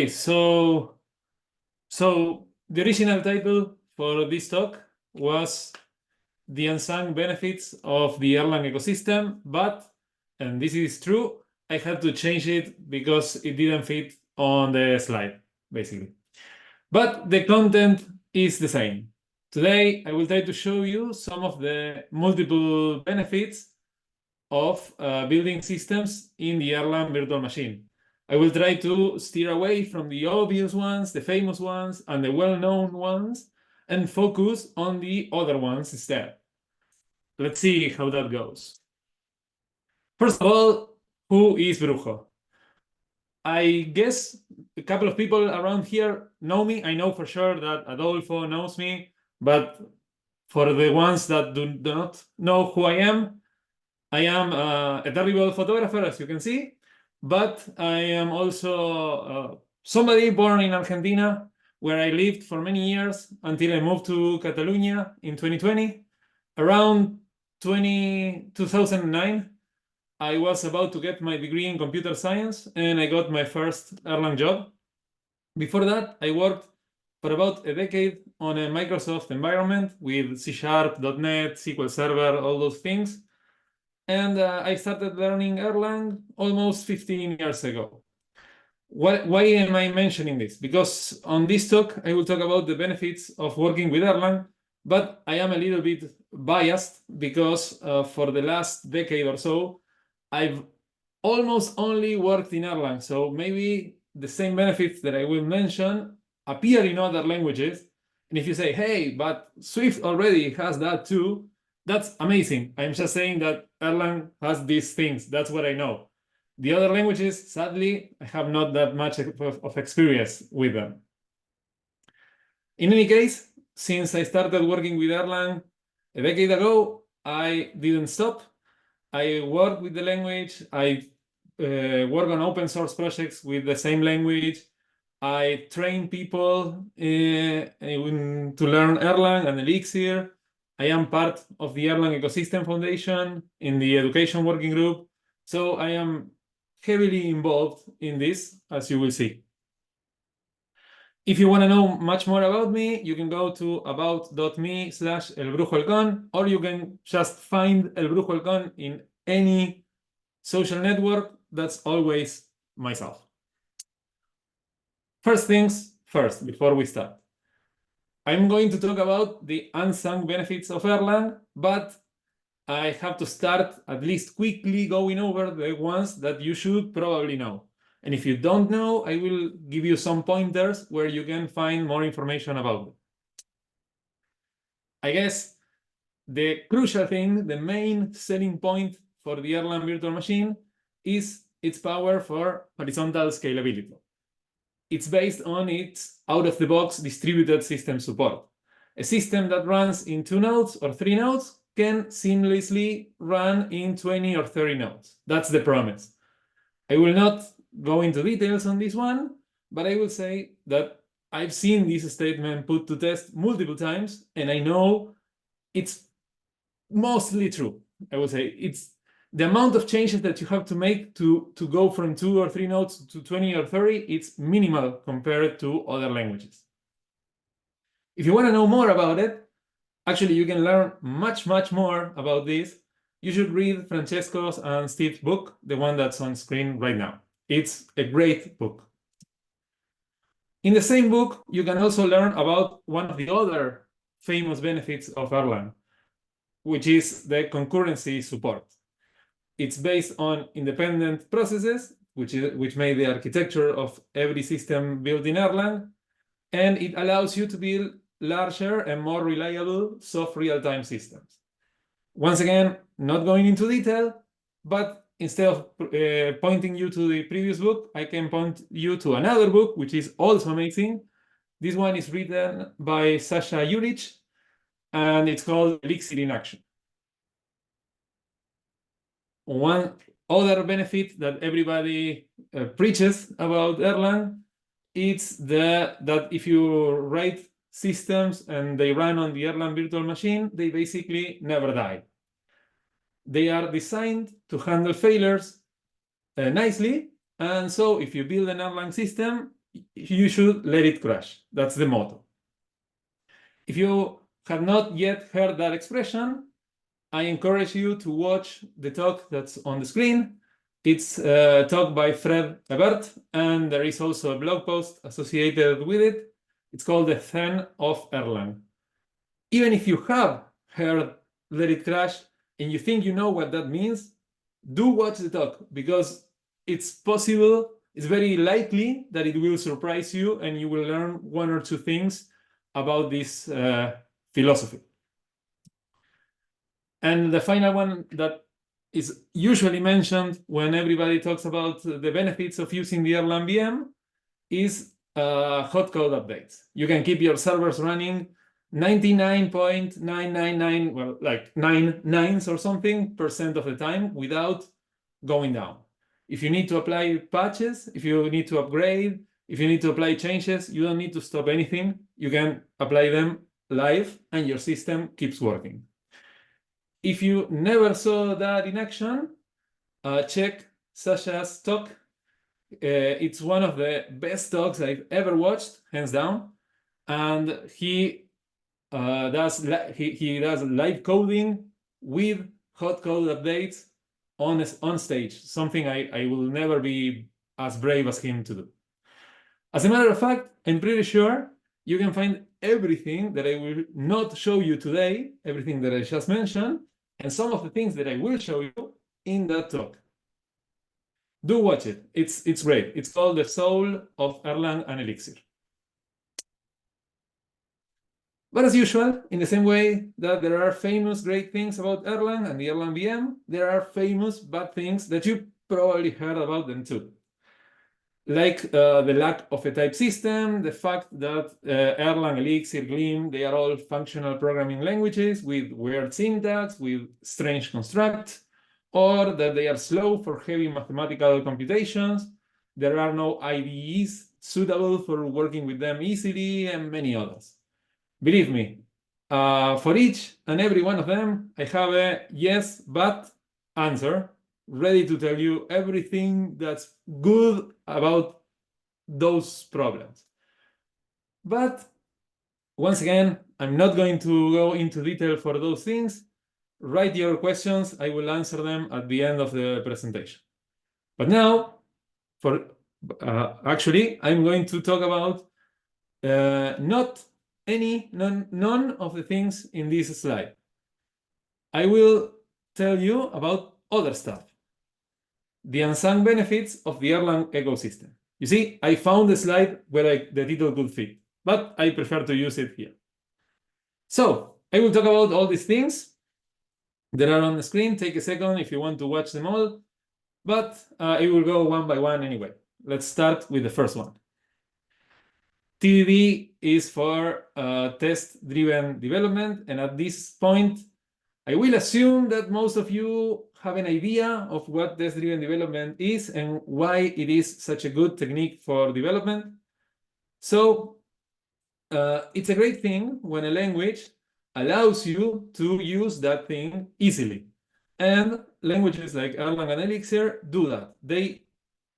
So the original title for this talk was The Unsung Benefits of the Erlang Ecosystem, but, and this is true, I had to change it because it didn't fit on the slide, basically. But the content is the same. Today, I will try to show you some of the multiple benefits of building systems in the Erlang virtual machine. I will try to steer away from the obvious ones, the famous ones, and the well-known ones, and focus on the other ones instead. Let's see how that goes. First of all, who is Brujo? I guess a couple of people around here know me. I know for sure that Adolfo knows me, but for the ones that do not know who I am a terrible photographer, as you can see, but I am also somebody born in Argentina, where I lived for many years until I moved to Catalonia in 2020. Around 2009, I was about to get my degree in computer science, and I got my first Erlang job. Before that, I worked for about a decade on a Microsoft environment with C#, .NET, SQL Server, all those things. And I started learning Erlang almost 15 years ago. Why am I mentioning this? Because on this talk, I will talk about the benefits of working with Erlang, but I am a little bit biased because for the last decade or so, I've almost only worked in Erlang. So maybe the same benefits that I will mention appear in other languages. And if you say, hey, but Swift already has that too, that's amazing. I'm just saying that Erlang has these things. That's what I know. The other languages, sadly, I have not that much of experience with them. In any case, since I started working with Erlang a decade ago, I didn't stop. I work with the language. I work on open source projects with the same language. I train people to learn Erlang and Elixir. I am part of the Erlang Ecosystem Foundation in the education working group. So I am heavily involved in this, as you will see. If you want to know much more about me, you can go to about.me/elbrujoelcon, or you can just find El Brujo Elcon in any social network. That's always myself. First things first, before we start. I'm going to talk about the unsung benefits of Erlang, but I have to start at least quickly going over the ones that you should probably know. And if you don't know, I will give you some pointers where you can find more information about them. I guess the crucial thing, the main selling point for the Erlang virtual machine is its power for horizontal scalability. It's based on its out-of-the-box distributed system support. A system that runs in 2 nodes or 3 nodes can seamlessly run in 20 or 30 nodes. That's the promise. I will not go into details on this one, but I will say that I've seen this statement put to test multiple times, and I know it's mostly true. I would say it's the amount of changes that you have to make to go from 2 or 3 nodes to 20 or 30, it's minimal compared to other languages. If you want to know more about it, actually, you can learn much more about this. You should read Francesco's and Steve's book, the one that's on screen right now. It's a great book. In the same book, you can also learn about one of the other famous benefits of Erlang, which is the concurrency support. It's based on independent processes, which made the architecture of every system built in Erlang, and it allows you to build larger and more reliable soft real-time systems. Once again, not going into detail, but instead of pointing you to the previous book, I can point you to another book, which is also amazing. This one is written by Sasha Juric, and it's called Elixir in Action. One other benefit that everybody preaches about Erlang is that if you write systems and they run on the Erlang virtual machine, they basically never die. They are designed to handle failures nicely, and so if you build an Erlang system, you should let it crash. That's the motto. If you have not yet heard that expression, I encourage you to watch the talk that's on the screen. It's a talk by Fred Ebert, and there is also a blog post associated with it. It's called The Zen of Erlang. Even if you have heard Let It Crash and you think you know what that means, do watch the talk, because it's possible, it's very likely that it will surprise you and you will learn one or two things about this philosophy. And the final one that is usually mentioned when everybody talks about the benefits of using the Erlang VM is hot code updates. You can keep your servers running 99.999, well, like 99s or something % of the time without going down. If you need to apply patches, if you need to upgrade, if you need to apply changes, you don't need to stop anything. You can apply them live and your system keeps working. If you never saw that in action, check Sasha's talk. It's one of the best talks I've ever watched, hands down. And he does live coding with hot code updates on stage, something I will never be as brave as him to do. As a matter of fact, I'm pretty sure you can find everything that I will not show you today, everything that I just mentioned, and some of the things that I will show you in that talk. Do watch it. It's great. It's called The Soul of Erlang and Elixir. But as usual, in the same way that there are famous great things about Erlang and the Erlang VM, there are famous bad things that you probably heard about them too. Like the lack of a type system, the fact that Erlang, Elixir, Gleam, they are all functional programming languages with weird syntax, with strange constructs, or that they are slow for heavy mathematical computations. There are no IDEs suitable for working with them easily, and many others. Believe me, for each and every one of them, I have a yes, but answer ready to tell you everything that's good about those problems. But once again, I'm not going to go into detail for those things. Write your questions. I will answer them at the end of the presentation. But now, actually, I'm going to talk about none of the things in this slide. I will tell you about other stuff. The unsung benefits of the Erlang ecosystem. You see, I found a slide where the title could fit, but I prefer to use it here. So I will talk about all these things that are on the screen. Take a second if you want to watch them all, but I will go one by one anyway. Let's start with the first one. TDD is for test-driven development, and at this point, I will assume that most of you have an idea of what test-driven development is and why it is such a good technique for development. So it's a great thing when a language allows you to use that thing easily. And languages like Erlang and Elixir do that. They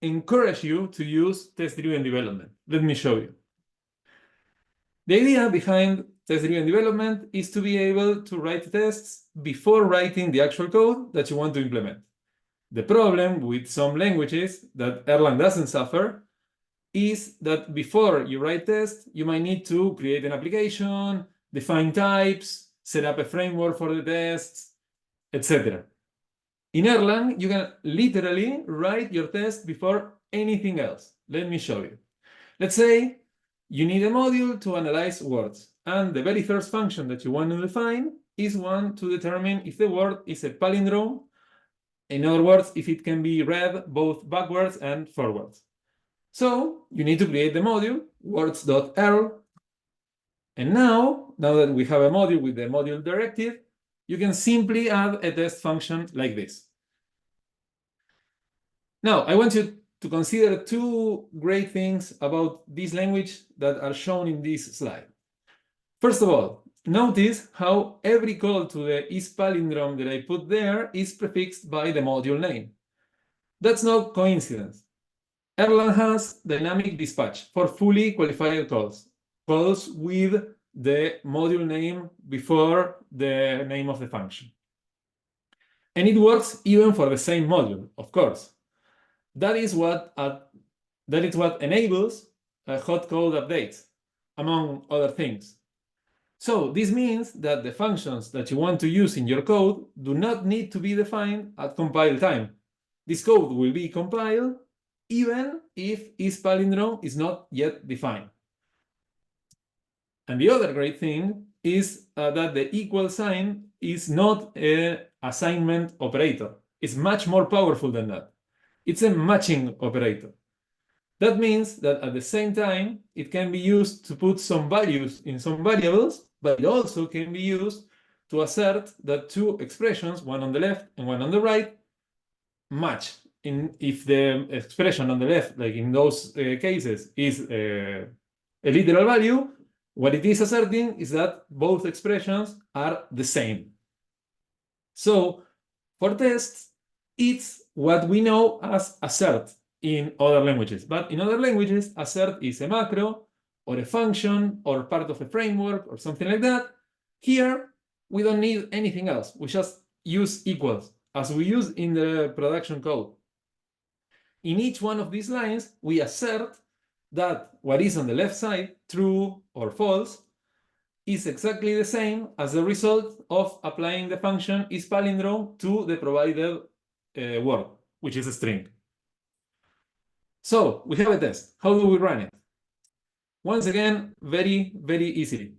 encourage you to use test-driven development. Let me show you. The idea behind test-driven development is to be able to write tests before writing the actual code that you want to implement. The problem with some languages that Erlang doesn't suffer is that before you write tests, you might need to create an application, define types, set up a framework for the tests, etc. In Erlang, you can literally write your test before anything else. Let me show you. Let's say you need a module to analyze words, and the very first function that you want to define is one to determine if the word is a palindrome. In other words, if it can be read both backwards and forwards. So you need to create the module, words.erl. And now that we have a module with the module directive, you can simply add a test function like this. Now, I want you to consider two great things about this language that are shown in this slide. First of all, notice how every call to the isPalindrome that I put there is prefixed by the module name. That's no coincidence. Erlang has dynamic dispatch for fully qualified calls with the module name before the name of the function. And it works even for the same module, of course. That is what enables hot code updates, among other things. So this means that the functions that you want to use in your code do not need to be defined at compile time. This code will be compiled even if its palindrome is not yet defined. And the other great thing is that the equal sign is not an assignment operator. It's much more powerful than that. It's a matching operator. That means that at the same time, it can be used to put some values in some variables, but it also can be used to assert that two expressions, one on the left and one on the right, match. If the expression on the left, like in those cases, is a literal value, what it is asserting is that both expressions are the same. So for tests, it's what we know as assert in other languages. But in other languages, assert is a macro or a function or part of a framework or something like that. Here, we don't need anything else. We just use equals as we use in the production code. In each one of these lines, we assert that what is on the left side, true or false, is exactly the same as the result of applying the function isPalindrome to the provided word, which is a string. So we have a test. How do we run it? Once again, very, very easy.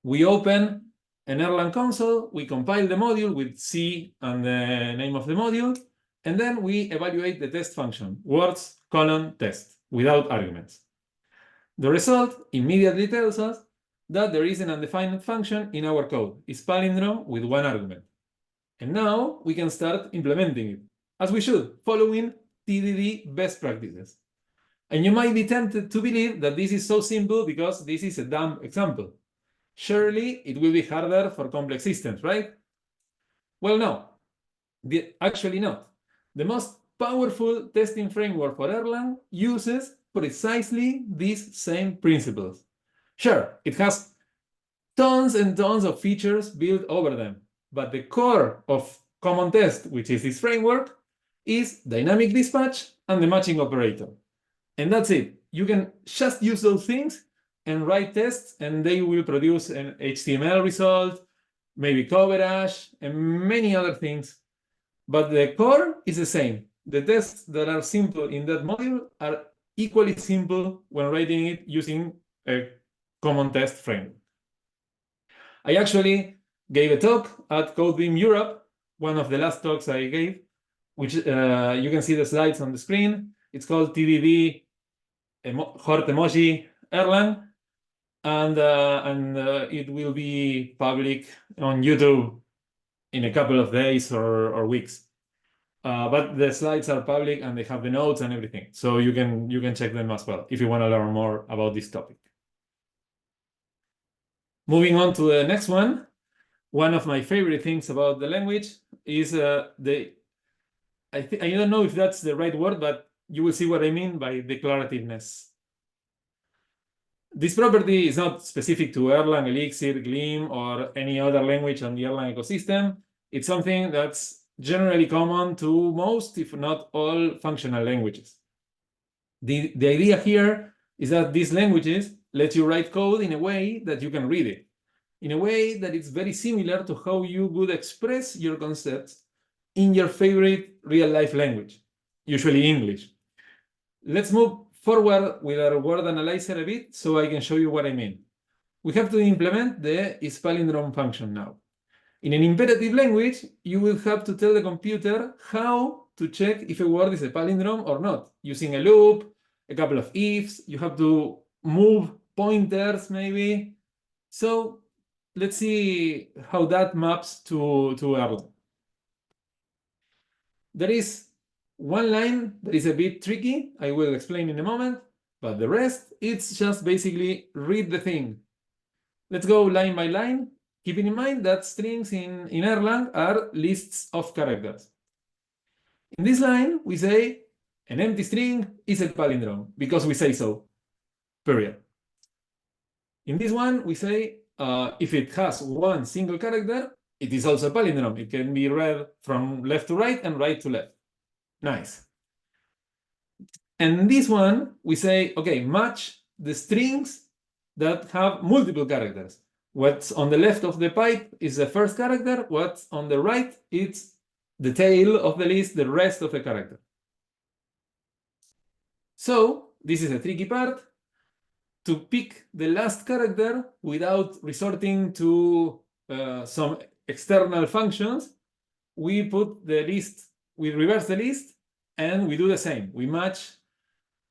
We open an Erlang console, we compile the module with C and the name of the module, and then we evaluate the test function, words, test, without arguments. The result immediately tells us that there is an undefined function in our code, isPalindrome with one argument. And now we can start implementing it, as we should, following TDD best practices. And you might be tempted to believe that this is so simple because this is a dumb example. Surely it will be harder for complex systems, right? Well, no, actually not. The most powerful testing framework for Erlang uses precisely these same principles. Sure, it has tons and tons of features built over them, but the core of common test, which is this framework, is dynamic dispatch and the matching operator. And that's it. You can just use those things and write tests, and they will produce an HTML result, maybe coverage, and many other things. But the core is the same. The tests that are simple in that module are equally simple when writing it using a common test framework. I actually gave a talk at Gleam Europe, one of the last talks I gave, which you can see the slides on the screen. It's called TDD Heart Emoji Erlang, and it will be public on YouTube in a couple of days or weeks. But the slides are public and they have the notes and everything, so you can check them as well if you want to learn more about this topic. Moving on to the next one. One of my favorite things about the language is I don't know if that's the right word, but you will see what I mean by declarativeness. This property is not specific to Erlang, Elixir, Gleam, or any other language on the Erlang ecosystem. It's something that's generally common to most, if not all, functional languages. The idea here is that these languages let you write code in a way that you can read it, in a way that it's very similar to how you would express your concepts in your favorite real-life language, usually English. Let's move forward with our word analyzer a bit so I can show you what I mean. We have to implement the isPalindrome function now. In an imperative language, you will have to tell the computer how to check if a word is a palindrome or not, using a loop, a couple of ifs. You have to move pointers maybe. So let's see how that maps to Erlang. There is one line that is a bit tricky. I will explain in a moment, but the rest, it's just basically read the thing. Let's go line by line, keeping in mind that strings in Erlang are lists of characters. In this line, we say an empty string is a palindrome because we say so, period. In this one, we say if it has one single character, it is also a palindrome. It can be read from left to right and right to left. Nice. And this one, we say, okay, match the strings that have multiple characters. What's on the left of the pipe is the first character. What's on the right, it's the tail of the list, the rest of the character. So this is a tricky part. To pick the last character without resorting to some external functions, we put the list, we reverse the list, and we do the same. We match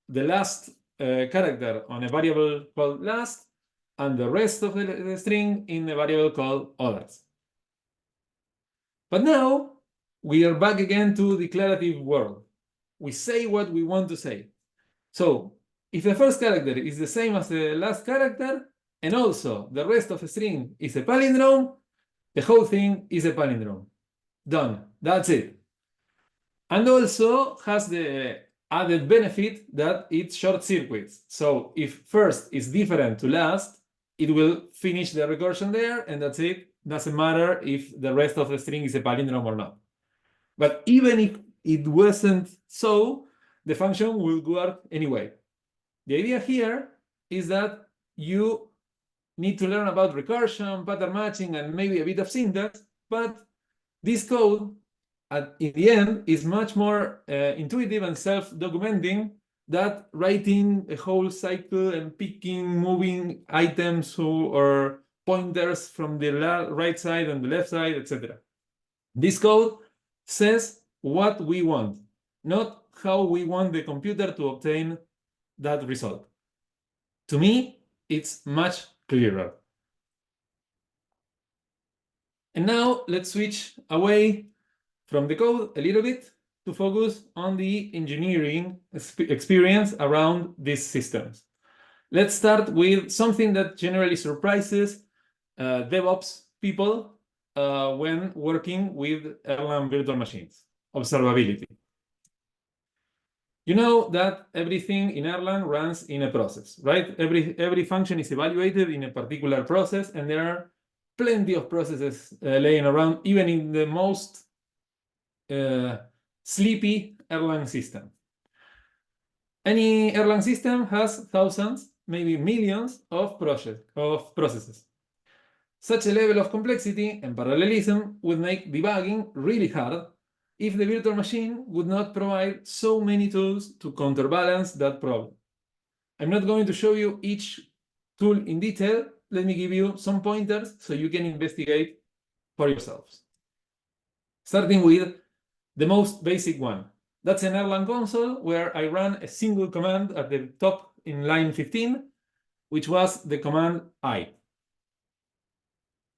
the last character on a variable called last, and the rest of the string in a variable called others. But now we are back again to declarative world. We say what we want to say. So if the first character is the same as the last character, and also the rest of the string is a palindrome, the whole thing is a palindrome. Done. That's it. And also has the added benefit that it short circuits. So if first is different to last, it will finish the recursion there, and that's it. Doesn't matter if the rest of the string is a palindrome or not. But even if it wasn't so, the function will work anyway. The idea here is that you need to learn about recursion, pattern matching, and maybe a bit of syntax, but this code, in the end, is much more intuitive and self-documenting than writing a whole cycle and picking, moving items or pointers from the right side and the left side, etc. This code says what we want, not how we want the computer to obtain that result. To me, it's much clearer. And now let's switch away from the code a little bit to focus on the engineering experience around these systems. Let's start with something that generally surprises DevOps people when working with Erlang virtual machines: observability. You know that everything in Erlang runs in a process, right? Every function is evaluated in a particular process, and there are plenty of processes laying around, even in the most sleepy Erlang system. Any Erlang system has thousands, maybe millions of processes. Such a level of complexity and parallelism would make debugging really hard if the virtual machine would not provide so many tools to counterbalance that problem. I'm not going to show you each tool in detail. Let me give you some pointers so you can investigate for yourselves. Starting with the most basic one. That's an Erlang console where I ran a single command at the top in line 15, which was the command I.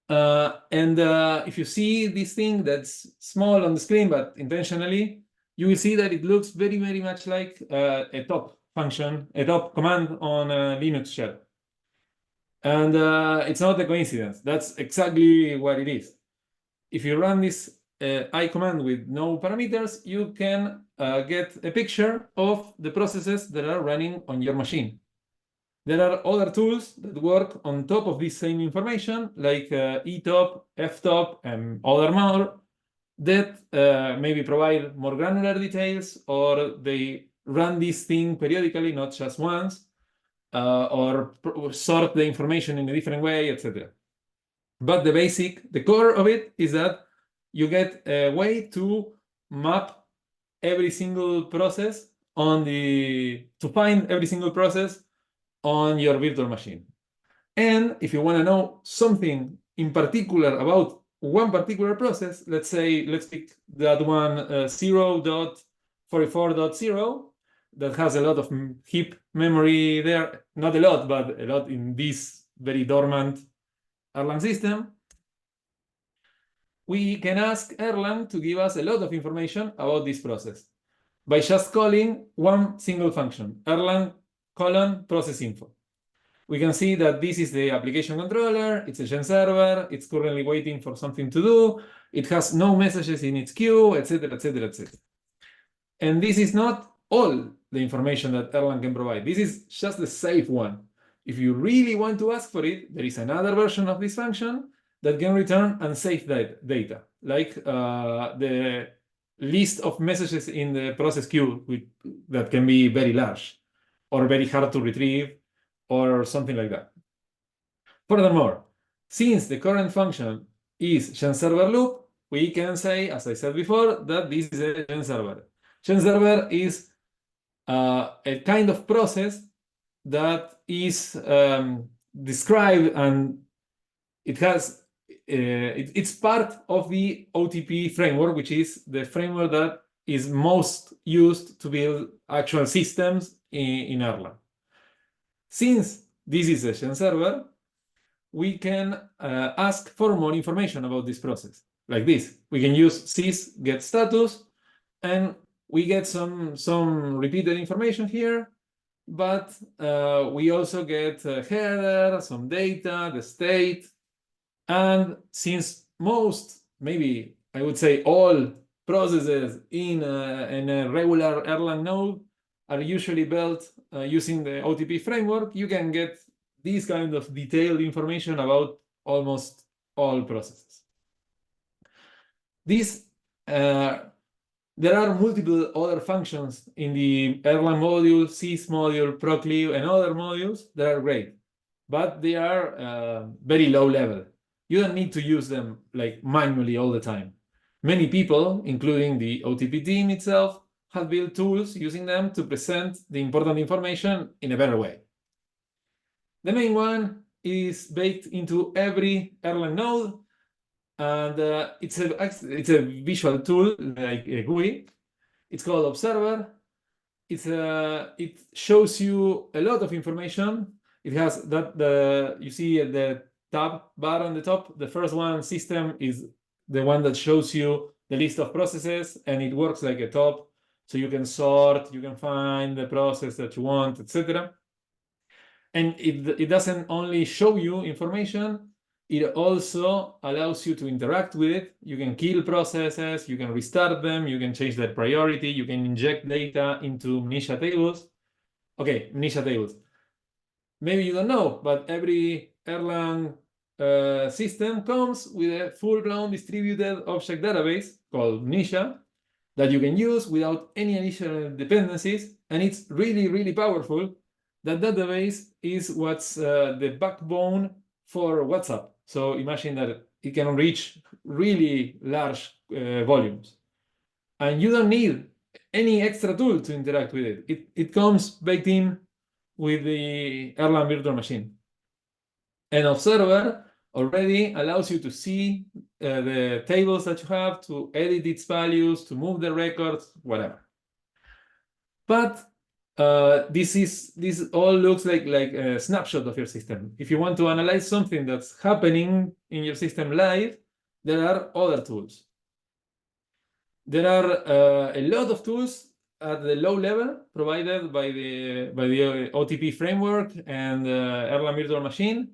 If you see this thing that's small on the screen, but intentionally, you will see that it looks very, very much like a top function, a top command on a Linux shell. And it's not a coincidence. That's exactly what it is. If you run this I command with no parameters, you can get a picture of the processes that are running on your machine. There are other tools that work on top of this same information, like etop, ftop, and other more, that maybe provide more granular details, or they run this thing periodically, not just once, or sort the information in a different way, etc. But the core of it is that you get a way to map every single process to find every single process on your virtual machine. And if you want to know something in particular about one particular process, let's pick that one 0.44.0 that has a lot of heap memory there. Not a lot, but a lot in this very dormant Erlang system. We can ask Erlang to give us a lot of information about this process by just calling one single function, Erlang process info. We can see that this is the application controller, it's a gen server, it's currently waiting for something to do, it has no messages in its queue, etc., etc., etc. And this is not all the information that Erlang can provide. This is just the safe one. If you really want to ask for it, there is another version of this function that can return unsafe data, like the list of messages in the process queue that can be very large or very hard to retrieve or something like that. Furthermore, since the current function is GenServer loop, we can say, as I said before, that this is a GenServer. GenServer is a kind of process that is described, and it's part of the OTP framework, which is the framework that is most used to build actual systems in Erlang. Since this is a GenServer, we can ask for more information about this process, like this. We can use sys get status, and we get some repeated information here, but we also get a header, some data, the state, and since most, maybe I would say all processes in a regular Erlang node are usually built using the OTP framework, you can get this kind of detailed information about almost all processes. There are multiple other functions in the Erlang module, sys module, proclib, and other modules that are great, but they are very low level. You don't need to use them like manually all the time. Many people, including the OTP team itself, have built tools using them to present the important information in a better way. The main one is baked into every Erlang node, and it's a visual tool like a GUI. It's called Observer. It shows you a lot of information. It has you see the tab bar on the top. The first one, system, is the one that shows you the list of processes, and it works like a top, so you can sort, you can find the process that you want, etc. And it doesn't only show you information, it also allows you to interact with it. You can kill processes, you can restart them, you can change their priority, you can inject data into Mnisha tables. Okay, Mnisha tables. Maybe you don't know, but every Erlang system comes with a full-blown distributed object database called Mnisha that you can use without any additional dependencies, and it's really, really powerful. That database is what's the backbone for WhatsApp. So imagine that it can reach really large volumes. And you don't need any extra tool to interact with it. It comes baked in with the Erlang virtual machine. And Observer already allows you to see the tables that you have, to edit its values, to move the records, whatever. But this all looks like a snapshot of your system. If you want to analyze something that's happening in your system live, there are other tools. There are a lot of tools at the low level provided by the OTP framework and Erlang virtual machine,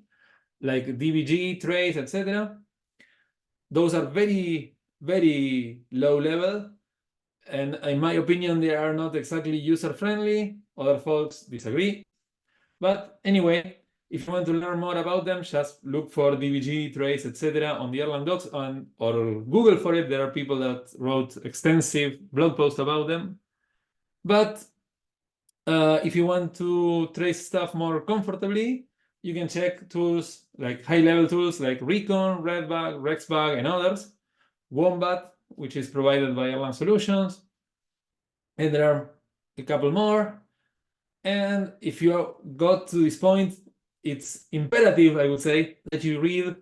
like DBG, trace, etc. Those are very, very low level. And in my opinion, they are not exactly user-friendly. Other folks disagree. But anyway, if you want to learn more about them, just look for DBG, trace, etc. on the Erlang docs, or Google for it. There are people that wrote extensive blog posts about them. But if you want to trace stuff more comfortably, you can check tools like high-level tools like Recon, Redbug, Rexbug, and others. Wombat, which is provided by Erlang Solutions, and there are a couple more. And if you got to this point, it's imperative, I would say, that you read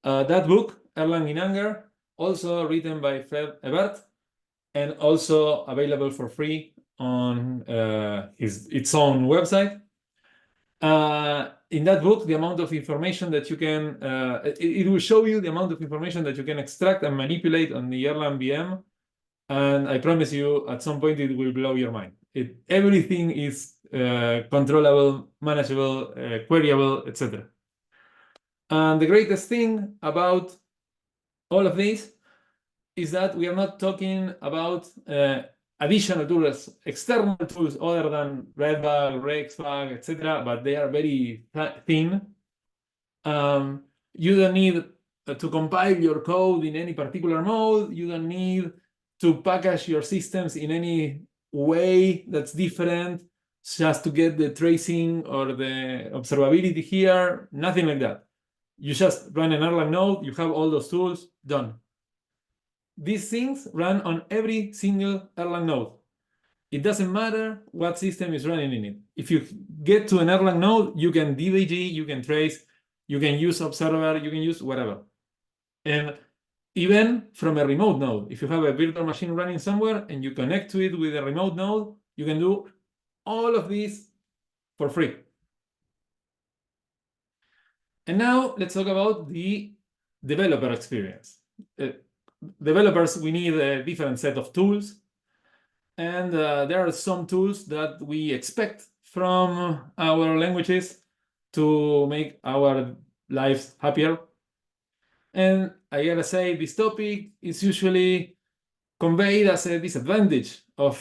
that book, Erlang in Anger, also written by Fred Ebert, and also available for free on its own website. In that book, the amount of information that you can, it will show you the amount of information that you can extract and manipulate on the Erlang VM. And I promise you, at some point, it will blow your mind. Everything is controllable, manageable, queryable, etc. And the greatest thing about all of this is that we are not talking about additional tools, external tools other than Redbug, Rexbug, etc., but they are very thin. You don't need to compile your code in any particular mode. You don't need to package your systems in any way that's different just to get the tracing or the observability here. Nothing like that. You just run an Erlang node, you have all those tools, done. These things run on every single Erlang node. It doesn't matter what system is running in it. If you get to an Erlang node, you can DBG, you can trace, you can use Observer, you can use whatever. And even from a remote node, if you have a virtual machine running somewhere and you connect to it with a remote node, you can do all of this for free. And now let's talk about the developer experience. Developers, we need a different set of tools. And there are some tools that we expect from our languages to make our lives happier. And I gotta say, this topic is usually conveyed as a disadvantage of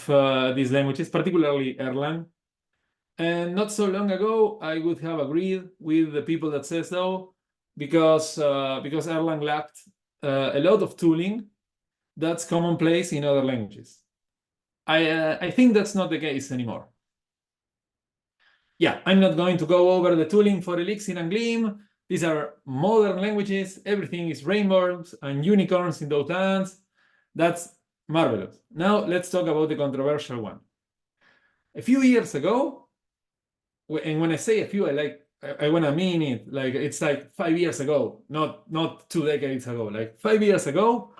these languages, particularly Erlang. And not so long ago, I would have agreed with the people that say so, because Erlang lacked a lot of tooling that's commonplace in other languages. I think that's not the case anymore. Yeah, I'm not going to go over the tooling for Elixir and Gleam. These are modern languages. Everything is rainbows and unicorns in those hands. That's marvelous. Now let's talk about the controversial one. A few years ago, and when I say a few, I want to mean it. Like it's like 5 years ago, not 2 decades ago. Like 5 years ago,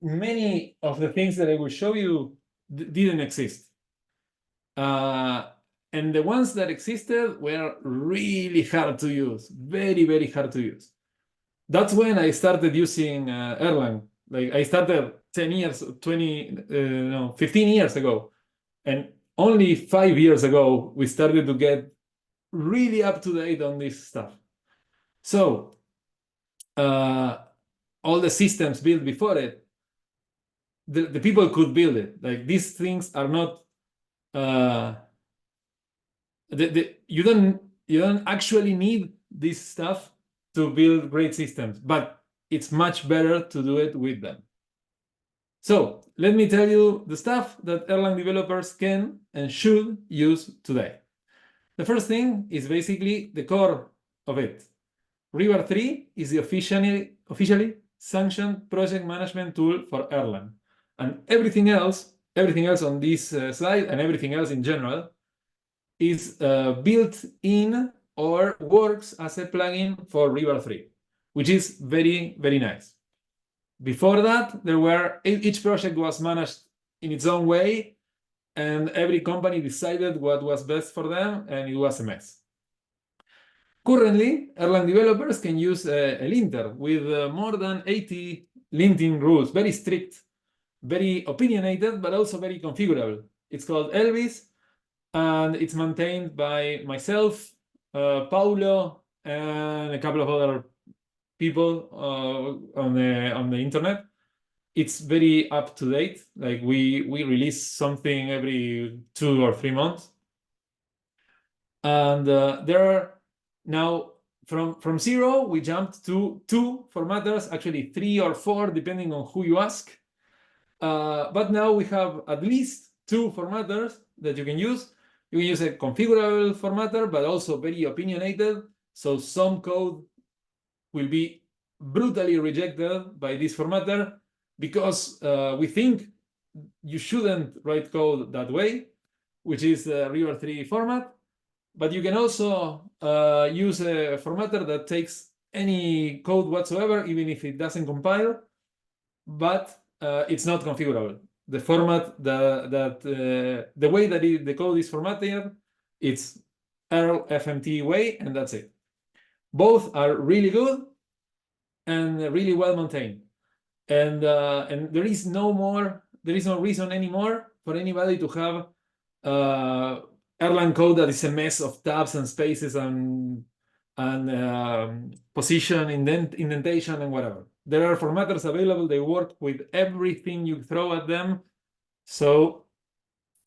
many of the things that I will show you didn't exist. And the ones that existed were really hard to use, very, very hard to use. That's when I started using Erlang. Like I started 10 years, 15 years ago. And only 5 years ago, we started to get really up to date on this stuff. So all the systems built before it, the people could build it. Like these things are not, you don't actually need this stuff to build great systems, but it's much better to do it with them. So let me tell you the stuff that Erlang developers can and should use today. The first thing is basically the core of it. River 3 is the officially sanctioned project management tool for Erlang. And everything else on this slide and everything else in general is built in or works as a plugin for River 3, which is very, very nice. Before that, each project was managed in its own way, and every company decided what was best for them, and it was a mess. Currently, Erlang developers can use a linter with more than 80 linting rules, very strict, very opinionated, but also very configurable. It's called Elvis, and it's maintained by myself, Paulo, and a couple of other people on the internet. It's very up to date. Like we release something every 2 or 3 months, and there are now from 0 we jumped to 2 formatters, actually 3 or 4 depending on who you ask. But now we have at least 2 formatters that you can use. You can use a configurable formatter, but also very opinionated. So some code will be brutally rejected by this formatter because we think you shouldn't write code that way, which is the River 3 format. But you can also use a formatter that takes any code whatsoever, even if it doesn't compile, but it's not configurable. The format the way that the code is formatted, it's Erlang FMT way, and that's it. Both are really good and really well maintained, and there is no reason anymore for anybody to have Erlang code that is a mess of tabs and spaces and position, indentation, and whatever. There are formatters available. They work with everything you throw at them. So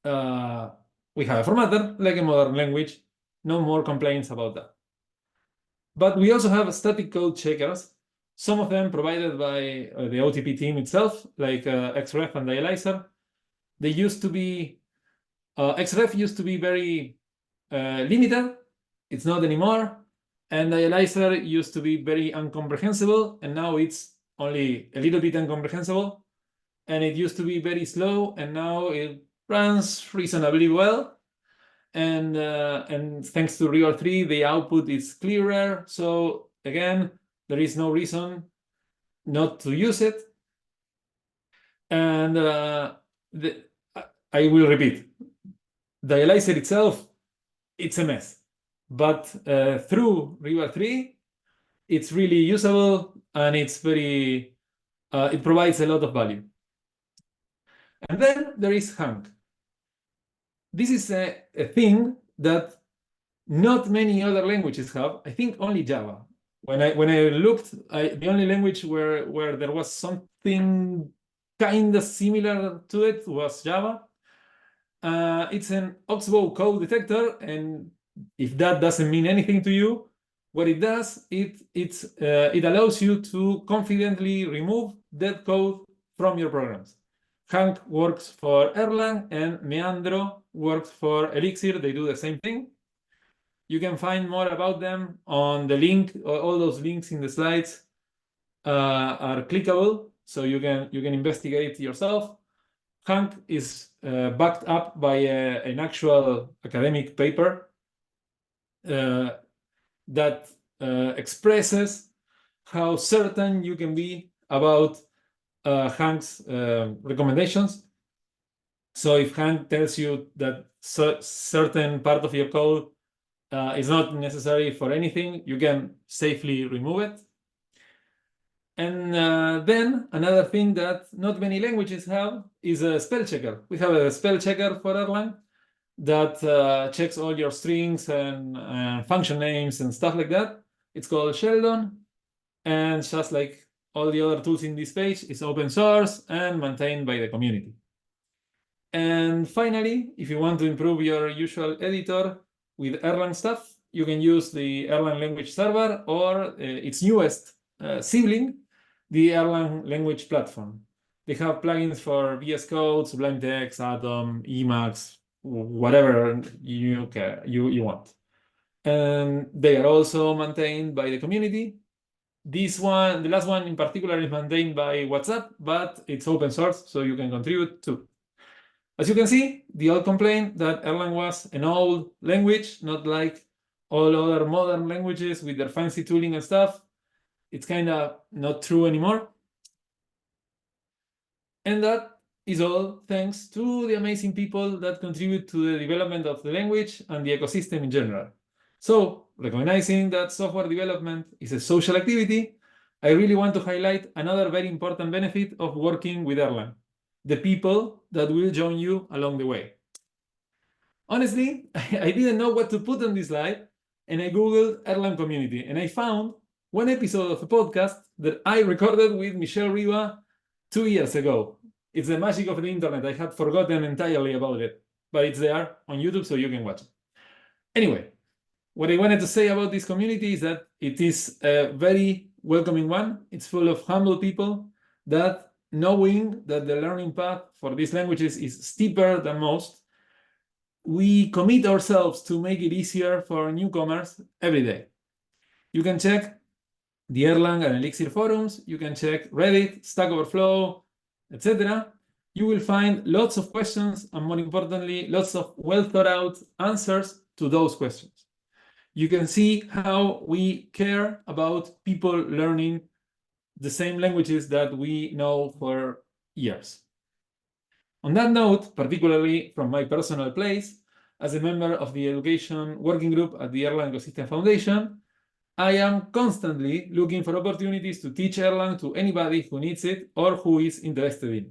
we have a formatter like a modern language. No more complaints about that. But we also have static code checkers, some of them provided by the OTP team itself, like Xref and Elixir. They used to be, Xref used to be very limited. It's not anymore. And Elixir used to be very incomprehensible, and now it's only a little bit incomprehensible. And it used to be very slow, and now it runs reasonably well. And thanks to River 3, the output is clearer. So again, there is no reason not to use it. And I will repeat, the Elixir itself, it's a mess. But through River 3, it's really usable, and it's very, it provides a lot of value. And then there is Hank. This is a thing that not many other languages have. I think only Java. When I looked, the only language where there was something kind of similar to it was Java. It's an Oxbow code detector, and if that doesn't mean anything to you, what it does, it allows you to confidently remove dead code from your programs. Hank works for Erlang, and Meandro works for Elixir. They do the same thing. You can find more about them on the link. All those links in the slides are clickable, so you can investigate yourself. Hank is backed up by an actual academic paper that expresses how certain you can be about Hank's recommendations. So if Hank tells you that certain part of your code is not necessary for anything, you can safely remove it. And then another thing that not many languages have is a spell checker. We have a spell checker for Erlang that checks all your strings and function names and stuff like that. It's called Sheldon, and just like all the other tools in this page, it's open source and maintained by the community. And finally, if you want to improve your usual editor with Erlang stuff, you can use the Erlang language server or its newest sibling, the Erlang language platform. They have plugins for VS Code, Sublime Text, Atom, Emacs, whatever you want. And they are also maintained by the community. This one, the last one in particular, is maintained by WhatsApp, but it's open source, so you can contribute too. As you can see, the old complaint that Erlang was an old language, not like all other modern languages with their fancy tooling and stuff, it's kind of not true anymore. And that is all thanks to the amazing people that contribute to the development of the language and the ecosystem in general. So, recognizing that software development is a social activity, I really want to highlight another very important benefit of working with Erlang: the people that will join you along the way. Honestly, I didn't know what to put on this slide, and I Googled Erlang community, and I found one episode of a podcast that I recorded with Michelle Riva 2 years ago. It's the magic of the internet. I had forgotten entirely about it, but it's there on YouTube, so you can watch it. Anyway, what I wanted to say about this community is that it is a very welcoming one. It's full of humble people that, knowing that the learning path for these languages is steeper than most, we commit ourselves to make it easier for newcomers every day. You can check the Erlang and Elixir forums, you can check Reddit, Stack Overflow, etc. You will find lots of questions, and more importantly, lots of well thought out answers to those questions. You can see how we care about people learning the same languages that we know for years. On that note, particularly from my personal place, as a member of the education working group at the Erlang Ecosystem Foundation, I am constantly looking for opportunities to teach Erlang to anybody who needs it or who is interested in it.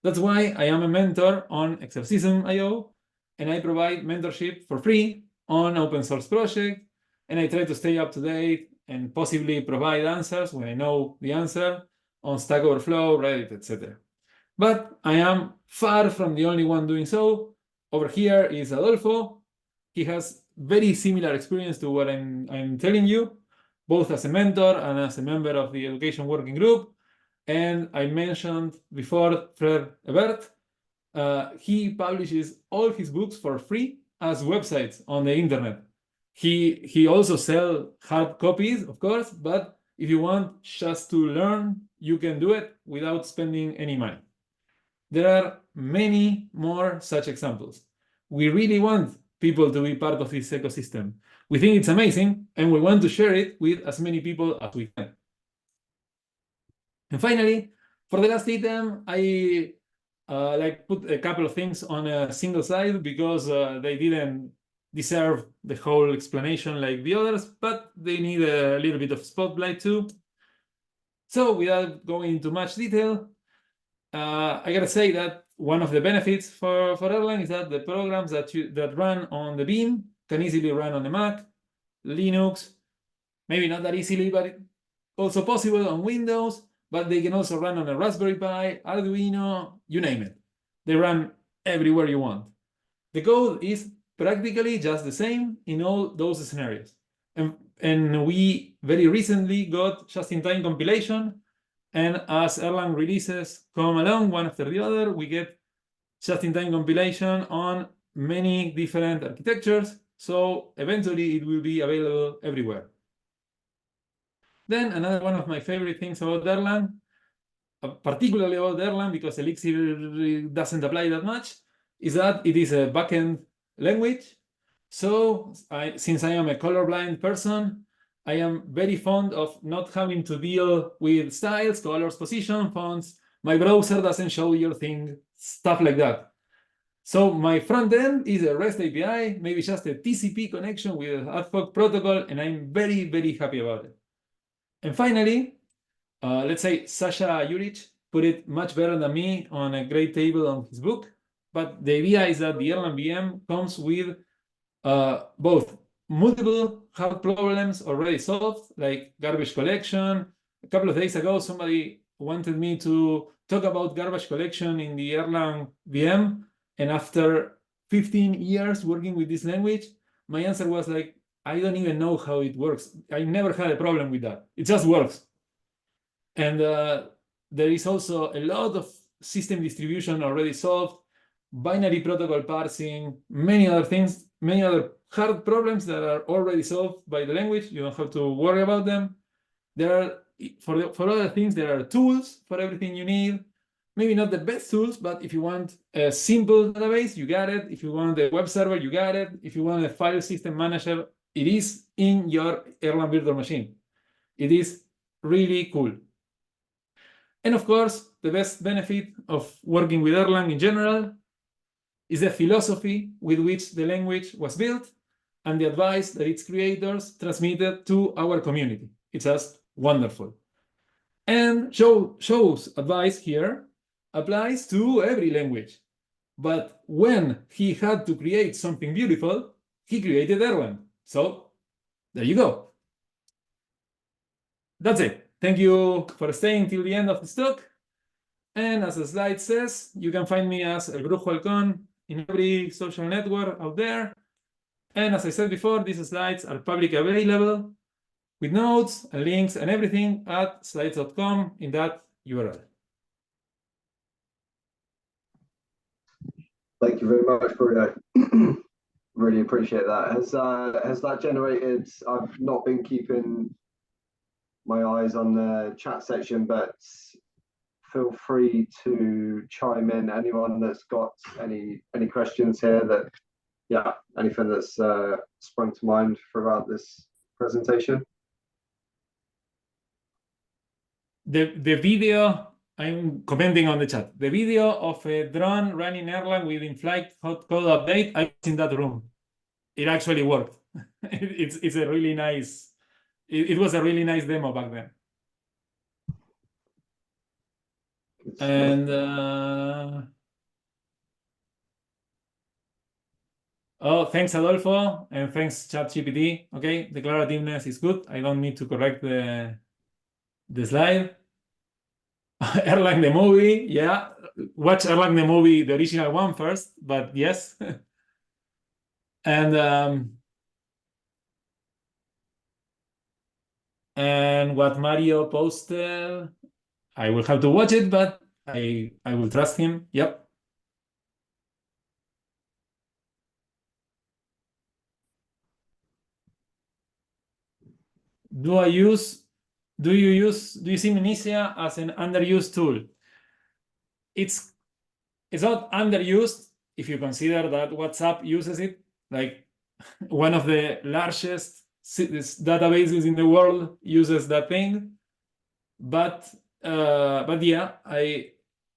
That's why I am a mentor on Exercism.io, and I provide mentorship for free on open source projects, and I try to stay up to date and possibly provide answers when I know the answer on Stack Overflow, Reddit, etc. But I am far from the only one doing so. Over here is Adolfo. He has very similar experience to what I'm telling you, both as a mentor and as a member of the education working group. And I mentioned before Fred Ebert. He publishes all his books for free as websites on the internet. He also sells hard copies, of course, but if you want just to learn, you can do it without spending any money. There are many more such examples. We really want people to be part of this ecosystem. We think it's amazing, and we want to share it with as many people as we can. And finally, for the last item, I put a couple of things on a single slide because they didn't deserve the whole explanation like the others, but they need a little bit of spotlight too. So without going into much detail, I gotta say that one of the benefits for Erlang is that the programs that run on the Beam can easily run on the Mac, Linux, maybe not that easily, but also possible on Windows, but they can also run on a Raspberry Pi, Arduino, you name it. They run everywhere you want. The code is practically just the same in all those scenarios. And we very recently got just-in-time compilation, and as Erlang releases come along one after the other, we get just-in-time compilation on many different architectures, so eventually it will be available everywhere. Then another one of my favorite things about Erlang, particularly about Erlang because Elixir doesn't apply that much, is that it is a backend language. So since I am a colorblind person, I am very fond of not having to deal with styles, colors, position, fonts. My browser doesn't show your thing, stuff like that. So my front end is a REST API, maybe just a TCP connection with an ad hoc protocol, and I'm very, very happy about it. And finally, let's say Sasha Juric put it much better than me on a great table on his book. But the idea is that the Erlang VM comes with both multiple hard problems already solved, like garbage collection. A couple of days ago, somebody wanted me to talk about garbage collection in the Erlang VM. And after 15 years working with this language, my answer was like, I don't even know how it works. I never had a problem with that. It just works. And there is also a lot of system distribution already solved, binary protocol parsing, many other things, many other hard problems that are already solved by the language. You don't have to worry about them. There are, for other things, there are tools for everything you need. Maybe not the best tools, but if you want a simple database, you got it. If you want a web server, you got it. If you want a file system manager, it is in your Erlang virtual machine. It is really cool. And of course, the best benefit of working with Erlang in general is the philosophy with which the language was built and the advice that its creators transmitted to our community. It's just wonderful. And Shou's advice here applies to every language. But when he had to create something beautiful, he created Erlang. So there you go. That's it. Thank you for staying till the end of this talk. And as the slide says, you can find me as El Brujo Halcón in every social network out there. And as I said before, these slides are publicly available with notes and links and everything at slides.com in that URL. Thank you very much, Bruno. Really appreciate that. Has that generated? I've not been keeping my eyes on the chat section, but feel free to chime in. Anyone that's got any questions here that, yeah, anything that's sprung to mind throughout this presentation? The video, I'm commenting on the chat. The video of a drone running Erlang with in-flight code update, I was in that room. It actually worked. It's a really nice. It was a really nice demo back then. And oh, thanks Adolfo, and thanks ChatGPT. Okay, declarativeness is good. I don't need to correct the slide. Erlang the movie, yeah. watch Erlang the movie, the original one first, but yes. And what Mario posted, I will have to watch it, but I will trust him. Yep. Do you see Minicia as an underused tool? It's not underused if you consider that WhatsApp uses it, like one of the largest databases in the world uses that thing. But yeah,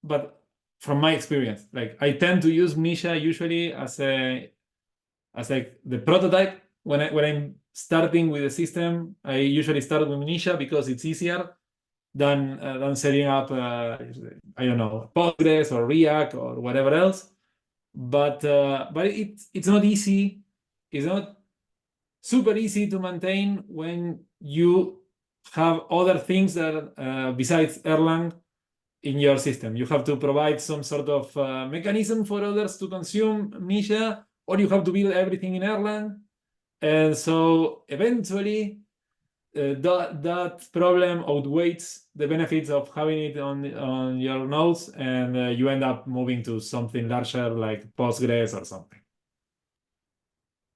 but from my experience, like I tend to use Minicia usually as like the prototype. When I'm starting with the system, I usually start with Minicia because it's easier than setting up I don't know, Postgres or React or whatever else. But it's not easy. It's not super easy to maintain when you have other things that besides Erlang in your system. You have to provide some sort of mechanism for others to consume Minicia, or you have to build everything in Erlang. And so eventually that problem outweighs the benefits of having it on your nodes, and you end up moving to something larger like Postgres or something.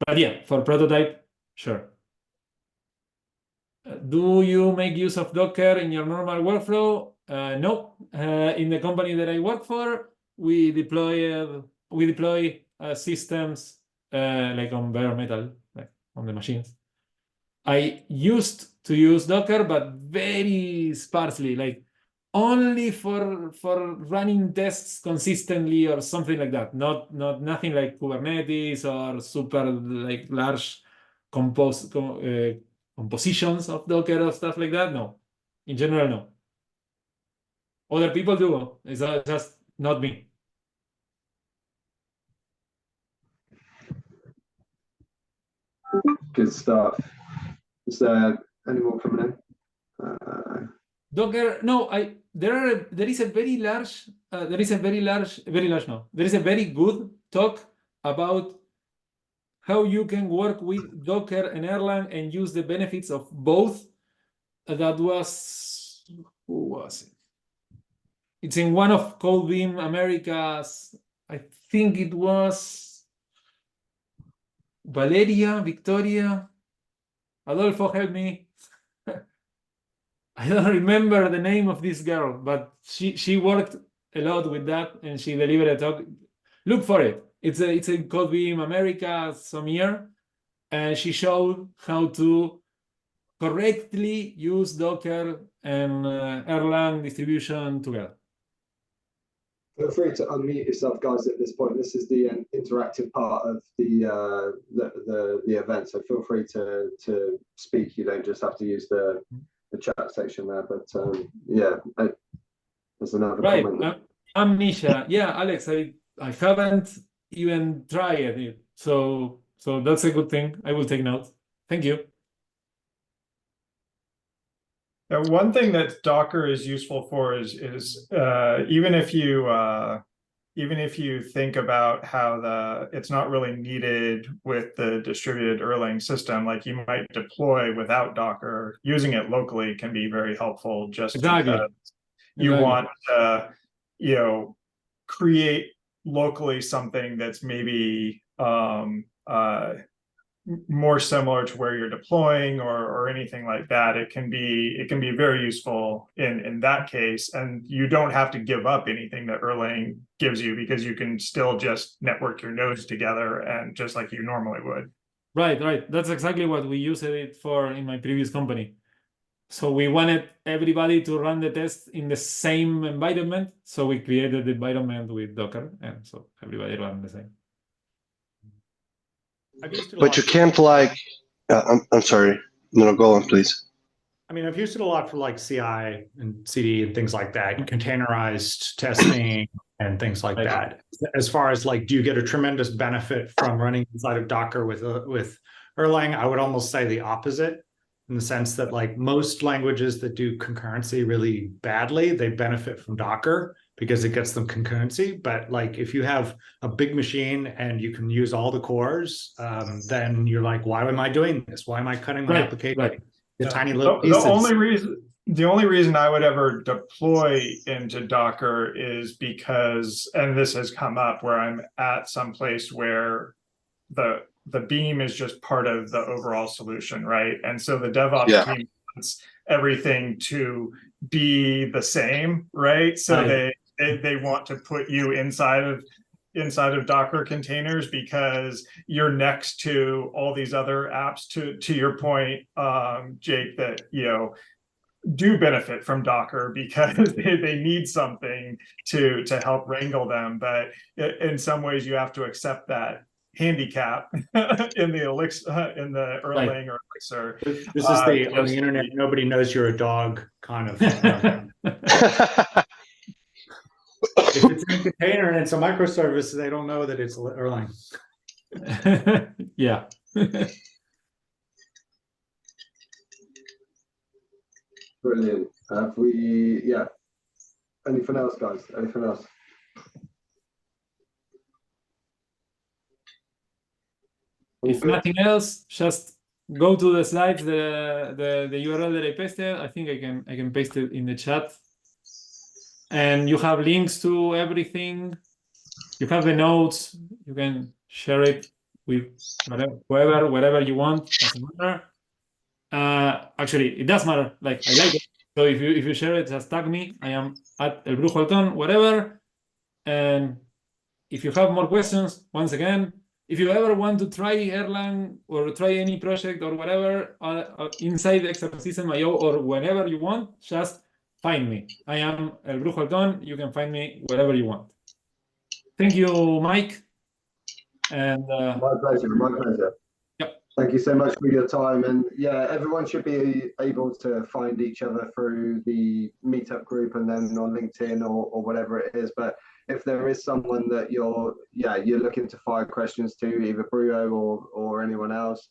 But yeah, for prototype, sure. Do you make use of Docker in your normal workflow? No. In the company that I work for, we deploy systems like on bare metal, like on the machines. I used to use Docker, but very sparsely, like only for running tests consistently or something like that. Nothing like Kubernetes or super like large compositions of Docker or stuff like that. No, in general, no. Other people do. It's just not me. Good stuff. Is there any more coming in? Docker, no, there is a very good talk about how you can work with Docker and Erlang and use the benefits of both. That was, who was it? It's in one of Gleam America's, I think it was Valeria, Victoria, Adolfo, help me. I don't remember the name of this girl, but she worked a lot with that, and she delivered a talk. Look for it. It's a Codebeam America some year, and she showed how to correctly use Docker and Erlang distribution together. Feel free to unmute yourself, guys, at this point. This is the interactive part of the event, so feel free to speak. You don't just have to use the chat section there, but yeah, there's another comment. Amnesia. Yeah, Alex, I haven't even tried it, so that's a good thing. I will take note. Thank you. One thing that Docker is useful for is even if you think about how it's not really needed with the distributed Erlang system, like you might deploy without Docker, using it locally can be very helpful just because you want to, create locally something that's maybe more similar to where you're deploying or anything like that. It can be very useful in that case, and you don't have to give up anything that Erlang gives you, because you can still just network your nodes together and just like you normally would. Right. That's exactly what we used it for in my previous company. So we wanted everybody to run the tests in the same environment, so we created the environment with Docker, and so everybody ran the same. But you can't like, I'm sorry, no, go on, please. I mean, I've used it a lot for like CI and CD and things like that, and containerized testing and things like that. As far as like, do you get a tremendous benefit from running inside of Docker with Erlang? I would almost say the opposite, in the sense that like most languages that do concurrency really badly, they benefit from Docker because it gets them concurrency. But like if you have a big machine and you can use all the cores, then you're like, why am I doing this? Why am I cutting my application? The tiny little pieces. The only reason I would ever deploy into Docker is because, and this has come up where I'm at some place where the beam is just part of the overall solution, right? And so the DevOps team wants everything to be the same, right? So they want to put you inside of Docker containers because you're next to all these other apps, to your point, Jake, that do benefit from Docker because they need something to help wrangle them. But in some ways you have to accept that handicap in the Elixir, in the Erlang or Elixir. This is on the internet, nobody knows you're a dog kind of. If it's in a container and it's a microservice, they don't know that it's Erlang. Yeah. Brilliant. Have we, anything else, guys? Anything else? If nothing else, just go to the slides, the URL that I pasted. I think I can paste it in the chat. And you have links to everything. You have the notes. You can share it with wherever you want. Doesn't matter. Actually, it does matter. Like, I like it. So if you share it, just tag me. I am at El Brujo whatever. And if you have more questions, once again, if you ever want to try Erlang or try any project or whatever inside Ecosystem.io or whenever you want, just find me. I am El Brujo. You can find me wherever you want. Thank you, Mike. And my pleasure. My pleasure. Yep. Thank you so much for your time. And yeah, everyone should be able to find each other through the meetup group and then on LinkedIn or whatever it is. But if there is someone that you're looking to fire questions to, either Brujo or anyone else,